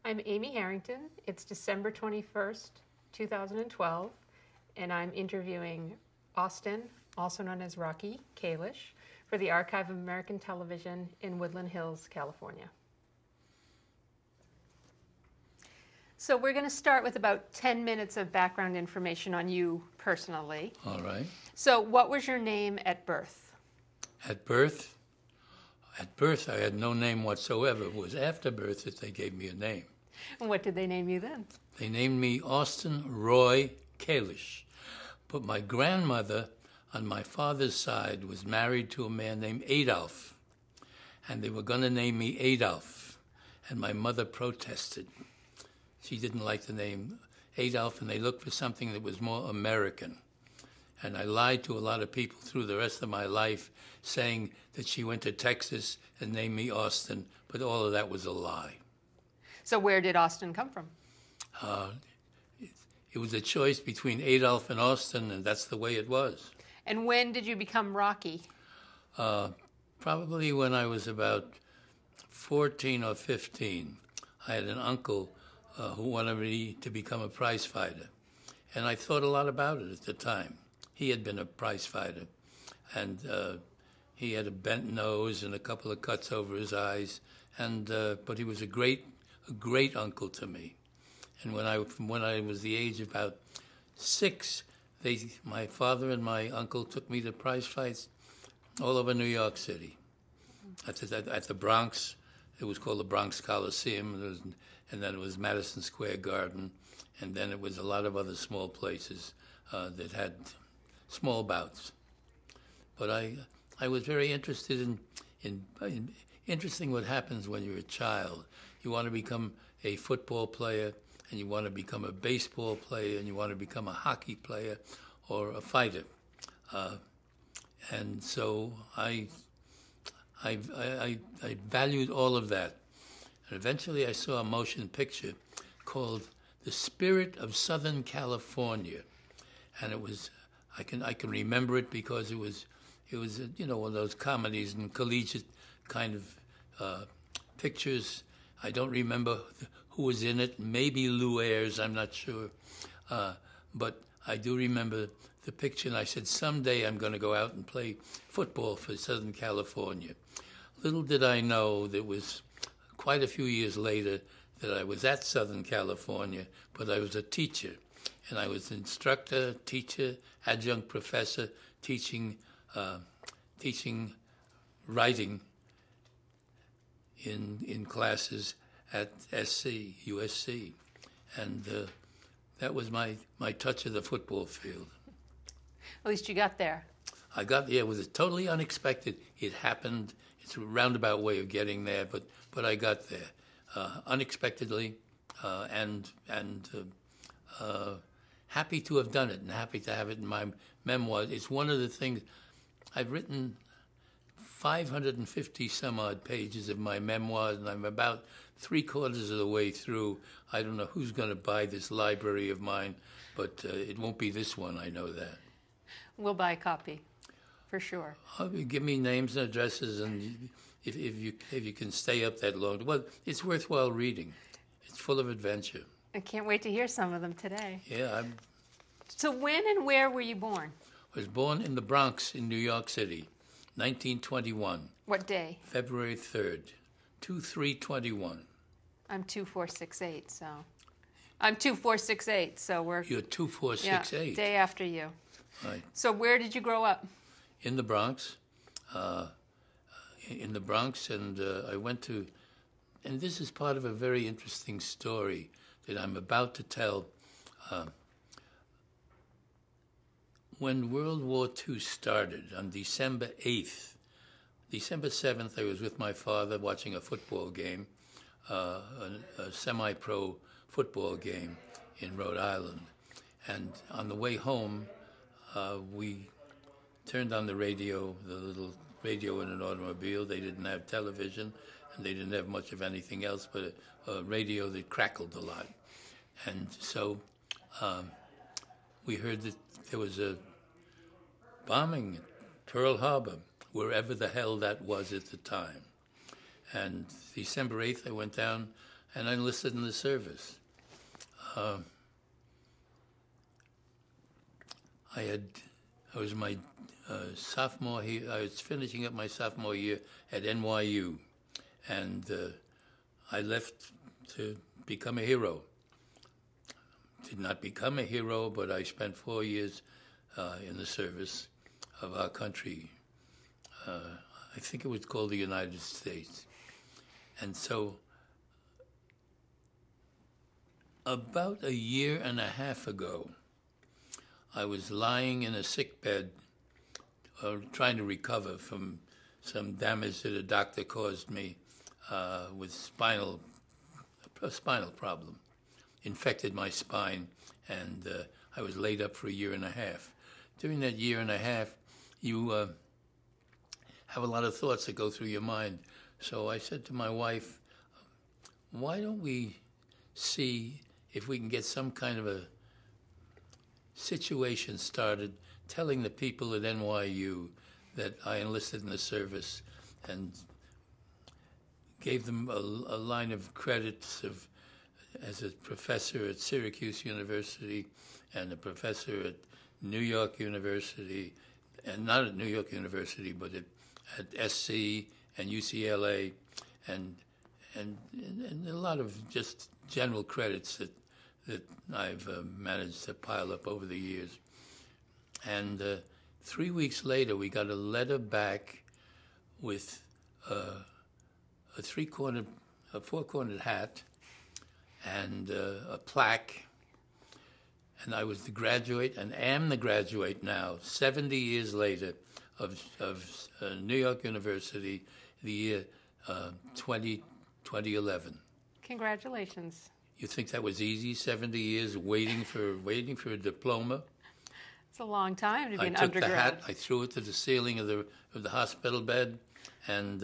I'm Amy Harrington. It's December 21st, 2012, and I'm interviewing Austin, also known as Rocky Kalish, for the Archive of American Television in Woodland Hills, California. So we're going to start with about 10 minutes of background information on you personally. All right. So what was your name at birth? At birth? At birth, I had no name whatsoever. It was after birth that they gave me a name. And what did they name you then? They named me Austin Roy Kalish. But my grandmother on my father's side was married to a man named Adolf. And they were going to name me Adolf. And my mother protested. She didn't like the name Adolf, and they looked for something that was more American. And I lied to a lot of people through the rest of my life, saying that she went to Texas and named me Austin, but all of that was a lie. So where did Austin come from? It was a choice between Adolf and Austin, and that's the way it was. And when did you become Rocky? Probably when I was about 14 or 15. I had an uncle who wanted me to become a prize fighter. And I thought a lot about it at the time. He had been a prize fighter, and he had a bent nose and a couple of cuts over his eyes, and but he was a great uncle to me. And when I was the age of about 6, my father and my uncle took me to prize fights all over New York City. At the Bronx, it was called the Bronx Coliseum, and then it was Madison Square Garden, and then it was a lot of other small places that had small bouts. But I was very interested in interesting what happens when you're a child. You want to become a football player, and you want to become a baseball player, and you want to become a hockey player or a fighter. And so I valued all of that. And eventually I saw a motion picture called The Spirit of Southern California. And it was, I can remember it because it was one of those comedies and collegiate kind of pictures. I don't remember who was in it. Maybe Lou Ayres, I'm not sure. But I do remember the picture, and I said, someday I'm going to go out and play football for Southern California. Little did I know that it was quite a few years later that I was at Southern California, but I was a teacher. And I was instructor, teacher, adjunct professor, teaching writing in classes at USC. And that was my touch of the football field. At least you got there. I got there. It was totally unexpected. It happened. It's a roundabout way of getting there, but I got there unexpectedly, and happy to have done it, and happy to have it in my memoir. It's one of the things I've written 550 some odd pages of my memoirs, and I'm about 3/4 of the way through. I don't know who's going to buy this library of mine, but it won't be this one. I know that. We'll buy a copy, for sure. Give me names and addresses, and if you can stay up that long, well, it's worthwhile reading. It's full of adventure. I can't wait to hear some of them today. Yeah. So when and where were you born? I was born in the Bronx in New York City, 1921. What day? February 3rd, 2321. I'm 2468, so... I'm 2468, so we're... You're 2468. Yeah, day after you. Right. So where did you grow up? In the Bronx. And I went to... And this is part of a very interesting story that I'm about to tell. When World War II started on December 8th, December 7th, I was with my father watching a football game, a semi-pro football game in Rhode Island. And on the way home, we turned on the radio, the little radio in an automobile. They didn't have television, and they didn't have much of anything else but a radio that crackled a lot. And so we heard that there was a bombing at Pearl Harbor, wherever the hell that was at the time. And December 8th, I went down and I enlisted in the service. I was my sophomore year. I was finishing up my sophomore year at NYU, and I left to become a hero. Did not become a hero, but I spent 4 years in the service of our country. I think it was called the United States. And so about a year and a half ago, I was lying in a sick bed, trying to recover from some damage that a doctor caused me with a spinal problem. Infected my spine, and I was laid up for a year and a half. During that year and a half, you have a lot of thoughts that go through your mind. So I said to my wife, why don't we see if we can get some kind of a situation started telling the people at NYU that I enlisted in the service, and gave them a line of credits as a professor at Syracuse University and a professor at New York University, and not at New York University, but at SC and UCLA, and a lot of just general credits that I've managed to pile up over the years. And 3 weeks later, we got a letter back with a four-cornered hat and a plaque. And I was the graduate, and am the graduate now, 70 years later, of New York University, the year 2011. Congratulations. You think that was easy, 70 years waiting for a diploma? It's a long time to be an undergrad. I took undergrad. the hat, I threw it to the ceiling of the hospital bed, and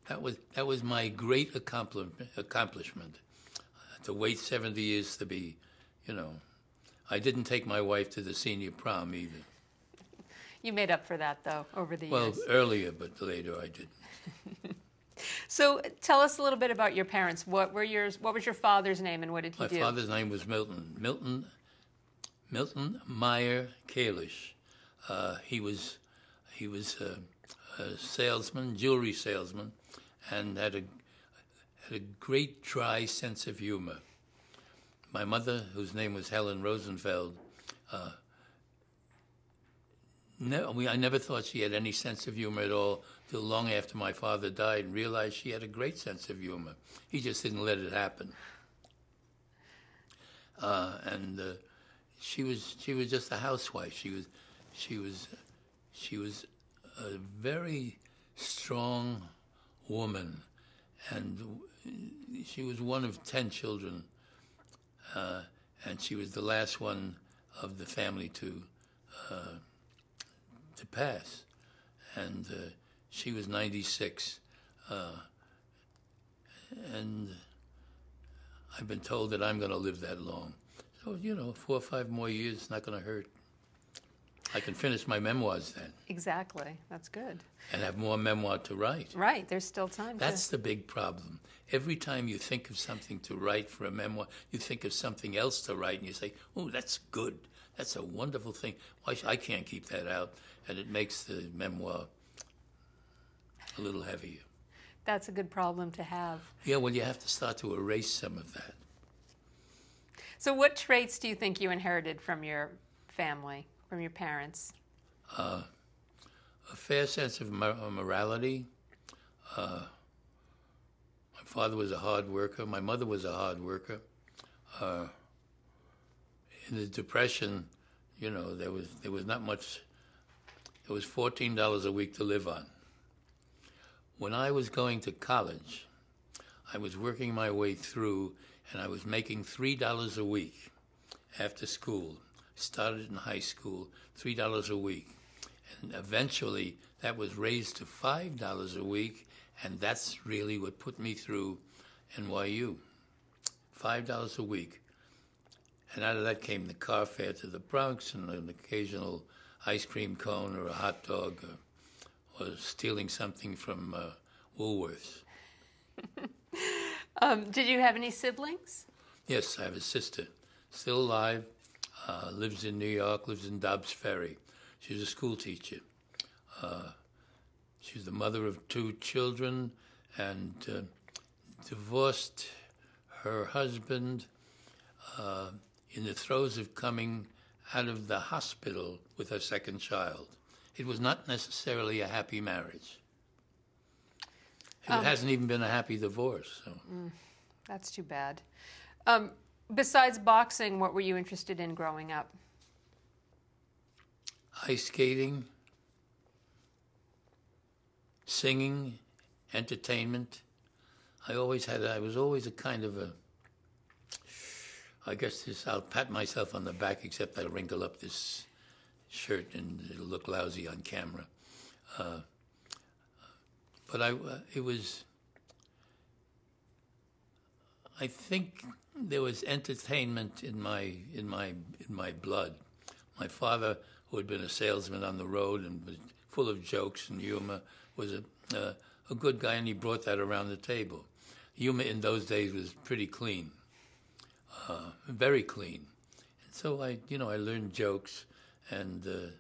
that was my great accomplishment. To wait 70 years to be, I didn't take my wife to the senior prom either. You made up for that, though, over the years. Well, earlier, but later I didn't. So tell us a little bit about your parents. What was your father's name, and what did he do? My father's name was Milton Meyer Kalish. He was a salesman, jewelry salesman, and had a great dry sense of humor. My mother, whose name was Helen Rosenfeld, I never thought she had any sense of humor at all till long after my father died, and realized she had a great sense of humor. He just didn't let it happen. And she was just a housewife. She was a very strong woman, and she was one of 10 children, and she was the last one of the family to pass, and she was 96, and I've been told that I'm going to live that long. So 4 or 5 more years is not going to hurt. I can finish my memoirs then. Exactly. That's good. And have more memoir to write. Right. There's still time. That's the big problem. Every time you think of something to write for a memoir, you think of something else to write, and you say, oh, that's good. That's a wonderful thing. I can't keep that out. And it makes the memoir a little heavier. That's a good problem to have. Yeah, well, you have to start to erase some of that. So what traits do you think you inherited from your family, from your parents? A fair sense of morality. My father was a hard worker. My mother was a hard worker. In the Depression, there was not much. It was $14 a week to live on. When I was going to college, I was working my way through, and I was making $3 a week after school. Started in high school, $3 a week. And eventually, that was raised to $5 a week, and that's really what put me through NYU. $5 a week. And out of that came the car fare to the Bronx and an occasional ice cream cone or a hot dog, or stealing something from Woolworths. Did you have any siblings? Yes, I have a sister, still alive, lives in New York, lives in Dobbs Ferry. She's a school teacher. She's the mother of 2 children and divorced her husband in the throes of coming out of the hospital with her second child. It was not necessarily a happy marriage. It hasn't even been a happy divorce. So. That's too bad. Besides boxing, what were you interested in growing up? Ice skating, singing, entertainment. I was always a kind of a, I guess I'll pat myself on the back, except I'll wrinkle up this shirt and it'll look lousy on camera. But I think there was entertainment in my blood. My father, who had been a salesman on the road and was full of jokes and humor, was a good guy, and he brought that around the table. Humor in those days was pretty clean, very clean. And so I learned jokes, and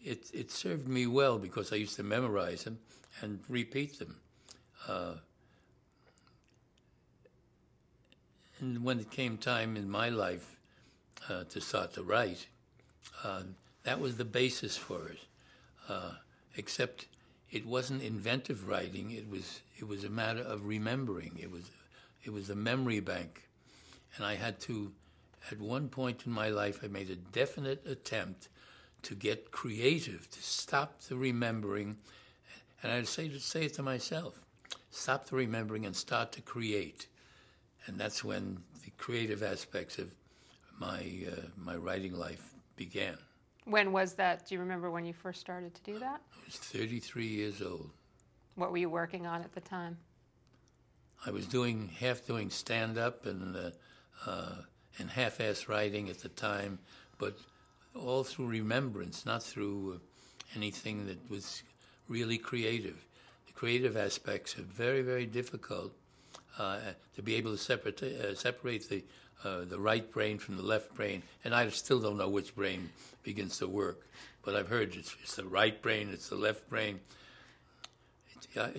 it served me well because I used to memorize them and repeat them. And when it came time in my life to start to write, that was the basis for it. Except it wasn't inventive writing. It was a matter of remembering. It was a memory bank, and I had to. At one point in my life, I made a definite attempt to get creative, to stop the remembering, and I'd say it to myself: stop the remembering and start to create. And that's when the creative aspects of my writing life began. When was that? Do you remember when you first started to do that? I was 33 years old. What were you working on at the time? I was half doing stand-up and half-ass writing at the time, but all through remembrance, not through anything that was really creative. The creative aspects are very, very difficult. To be able to separate the right brain from the left brain, and I still don't know which brain begins to work, but I've heard it's the right brain, it's the left brain.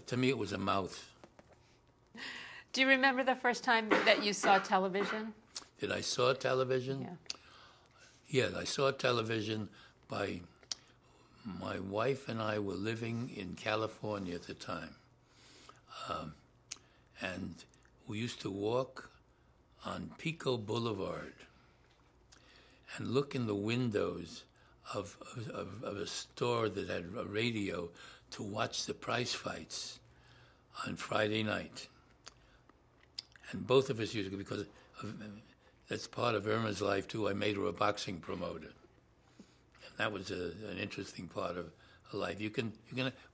To me, it was a mouth. Do you remember the first time that you saw television? Did I saw television? Yeah. Yeah, I saw television by my wife and I were living in California at the time. And we used to walk on Pico Boulevard and look in the windows of a store that had a radio to watch the prize fights on Friday night. And both of us used to, because that's part of Irma's life too. I made her a boxing promoter, and that was an interesting part of her life. You can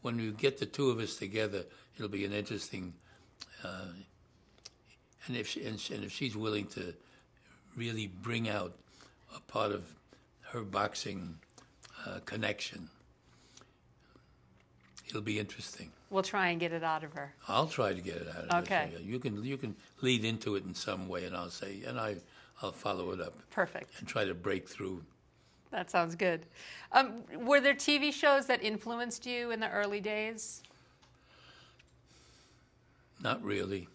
when you get the two of us together, it'll be an interesting. And if she's willing to really bring out a part of her boxing connection, it'll be interesting. We'll try and get it out of her. I'll try to get it out of her. Okay. So you can lead into it in some way, and I'll follow it up. Perfect. And try to break through. That sounds good. Were there TV shows that influenced you in the early days? Not really.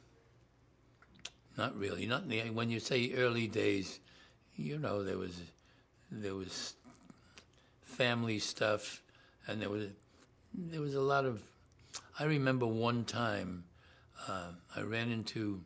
Not really. Not in the, when you say early days, there was family stuff, and there was a lot of. I remember one time I ran into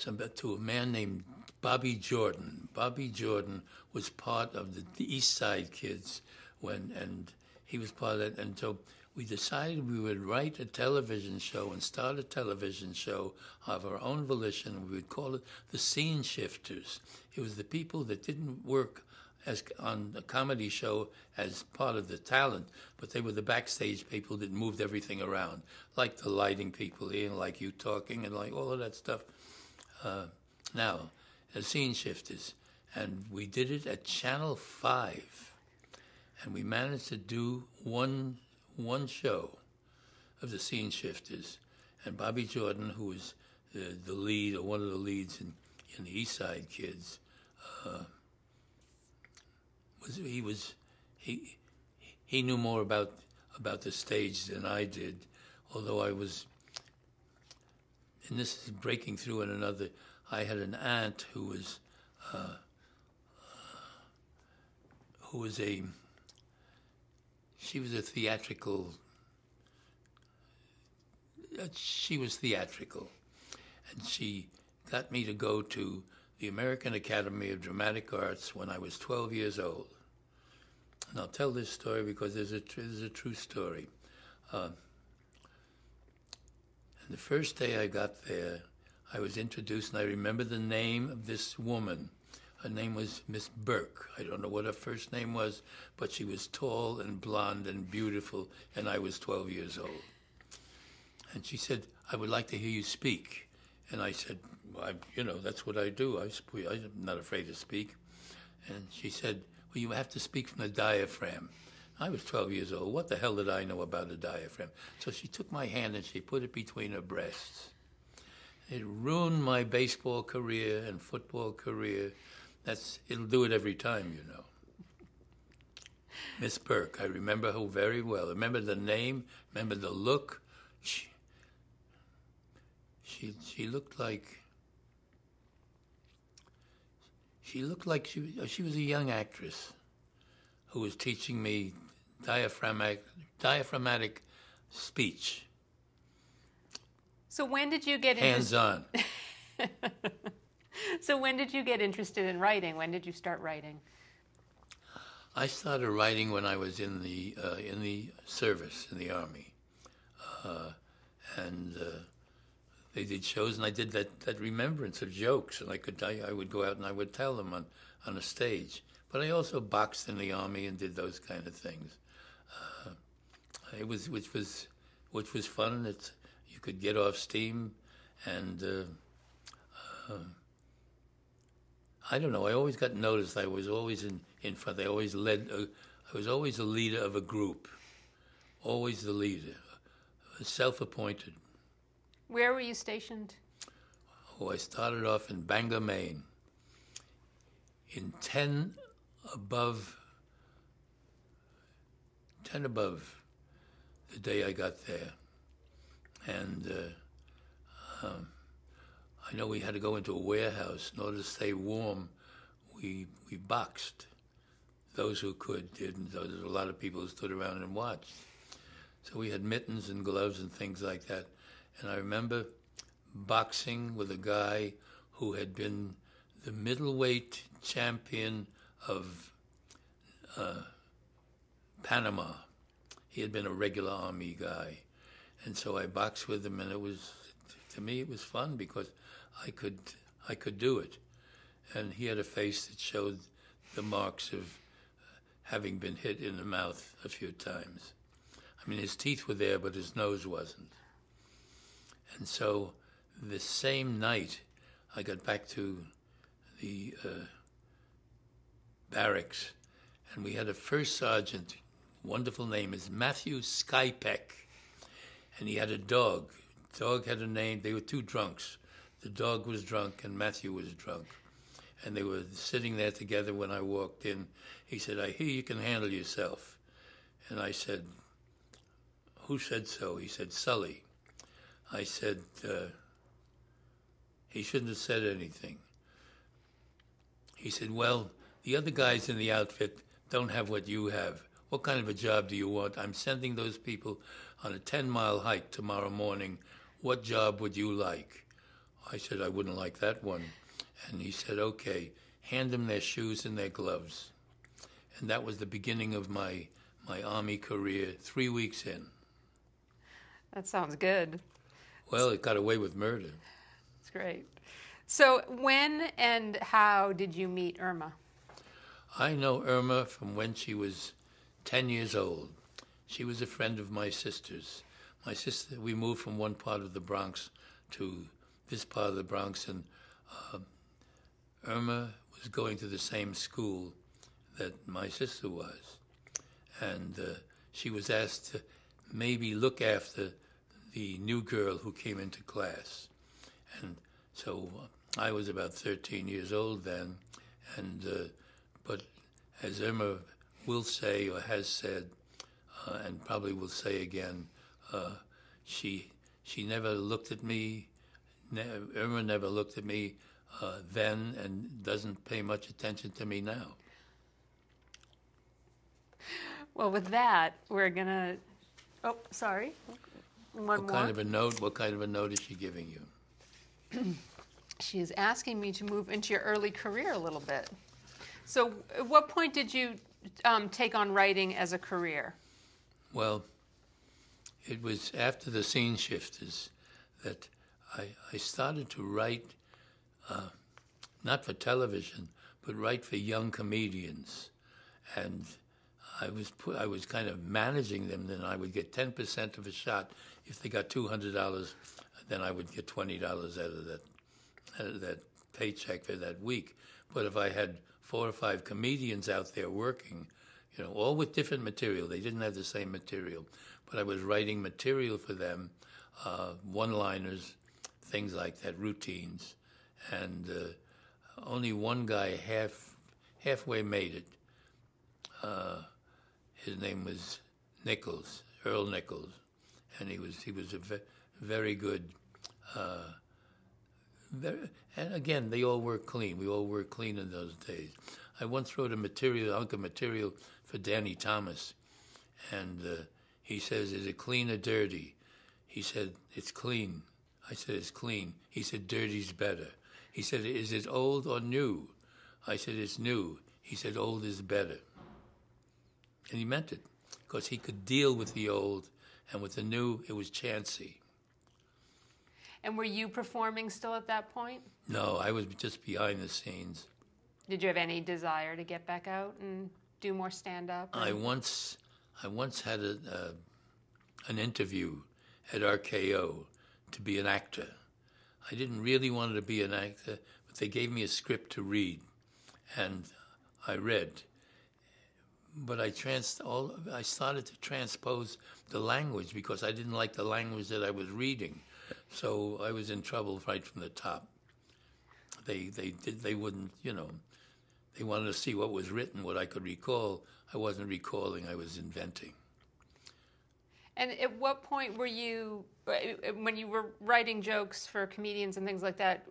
a man named Bobby Jordan. Bobby Jordan was part of the East Side Kids and he was part of that, and so we decided we would write a television show and start a television show of our own volition, and we would call it the Scene Shifters. It was the people that didn't work as on a comedy show as part of the talent, but they were the backstage people that moved everything around, like the lighting people here, like you talking, and like all of that stuff. Now, the Scene Shifters, and we did it at Channel 5, and we managed to do one show of the Scene Shifters, And Bobby Jordan, who was the lead, or one of the leads in the East Side Kids, he knew more about the stage than I did, although I was, and this is breaking through in another, I had an aunt who was she was theatrical, and she got me to go to the American Academy of Dramatic Arts when I was 12 years old. And I'll tell this story because there's a true story. And the first day I got there, I was introduced, and I remember the name of this woman. Her name was Miss Burke. I don't know what her first name was, but she was tall and blonde and beautiful, and I was 12 years old. And she said, "I would like to hear you speak." And I said, well, that's what I do. I'm not afraid to speak. And she said, "Well, you have to speak from the diaphragm." I was 12 years old. What the hell did I know about a diaphragm? So she took my hand and she put it between her breasts. It ruined my baseball career and football career. It'll do it every time, Miss Burke, I remember her very well. I remember the name, remember the look. She looked like she was a young actress who was teaching me diaphragmatic speech. So when did you get hands-on? So when did you get interested in writing? When did you start writing? I started writing when I was in the service in the Army, and they did shows, and I did that remembrance of jokes, and I would go out and I would tell them on a stage. But I also boxed in the Army and did those kind of things. Which was fun. You could get off steam, and I don't know. I always got noticed. I was always in front. I always led. I was always the leader of a group. Always the leader, self-appointed. Where were you stationed? Oh, I started off in Bangor, Maine. In 10 above the day I got there. And I know we had to go into a warehouse in order to stay warm. We boxed. Those who could did, and there was a lot of people who stood around and watched. So we had mittens and gloves and things like that. And I remember boxing with a guy who had been the middleweight champion of Panama. He had been a regular Army guy. And so I boxed with him, and to me, it was fun because I could do it. And he had a face that showed the marks of having been hit in the mouth a few times. I mean, his teeth were there, but his nose wasn't. And so the same night, I got back to the barracks, and we had a first sergeant, wonderful name, is Matthew Skypeck, and he had a dog. The dog had a name. They were two drunks. The dog was drunk, and Matthew was drunk. And they were sitting there together when I walked in. He said, "I hear you can handle yourself." And I said, "Who said so?" He said, "Sully." I said, he shouldn't have said anything. He said, "Well, the other guys in the outfit don't have what you have. What kind of a job do you want? I'm sending those people on a 10-mile hike tomorrow morning. What job would you like?" I said, "I wouldn't like that one." And he said, "Okay, hand them their shoes and their gloves." And that was the beginning of my Army career, 3 weeks in. That sounds good. Well, it got away with murder. That's great. So when and how did you meet Irma? I know Irma from when she was 10 years old. She was a friend of my sister's. My sister, we moved from one part of the Bronx to this part of the Bronx, and Irma was going to the same school that my sister was. And she was asked to maybe look after the new girl who came into class. And so I was about 13 years old then, and but as Irma will say or has said, and probably will say again, she never looked at me. Irma never looked at me then, and doesn't pay much attention to me now. Well, with that, we're gonna. Oh, sorry. One more. What kind of a note is she giving you? She is asking me to move into your early career a little bit. So, at what point did you take on writing as a career? Well, it was after the Scene Shifters that I started to write, not for television, but write for young comedians, and I was kind of managing them. Then I would get 10% of a shot. If they got $200, then I would get $20 out of that paycheck for that week. But if I had 4 or 5 comedians out there working, all with different material, they didn't have the same material, but I was writing material for them, one-liners, things like that, routines, and only one guy halfway made it. His name was Nichols, Earl Nichols, and he was a very good. And again, they all work clean. We all work clean in those days. I once wrote a hunk of material for Danny Thomas, and he says, "Is it clean or dirty?" He said, "It's clean." I said, "It's clean." He said, "Dirty's better." He said, "Is it old or new?" I said, "It's new." He said, "Old is better." And he meant it, because he could deal with the old, and with the new, it was chancy. And were you performing still at that point? No, I was just behind the scenes. Did you have any desire to get back out and do more stand-up? I once had an interview at RKO to be an actor. I didn't really want to be an actor, but they gave me a script to read, and I read. But I started to transpose the language because I didn't like the language that I was reading, so I was in trouble right from the top. They wouldn't, they wanted to see what was written, what I could recall. I wasn't recalling, I was inventing. And at what point were you, when you were writing jokes for comedians and things like that,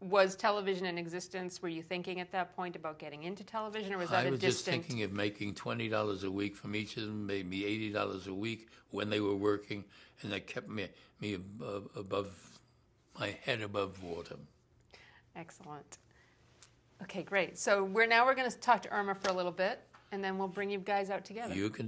was television in existence? Were you thinking at that point about getting into television, or was that a distant? I was just thinking of making $20 a week from each of them, maybe $80 a week when they were working, and that kept me above, my head above water. Excellent. Okay, great. So we're going to talk to Irma for a little bit, and then we'll bring you guys out together. You can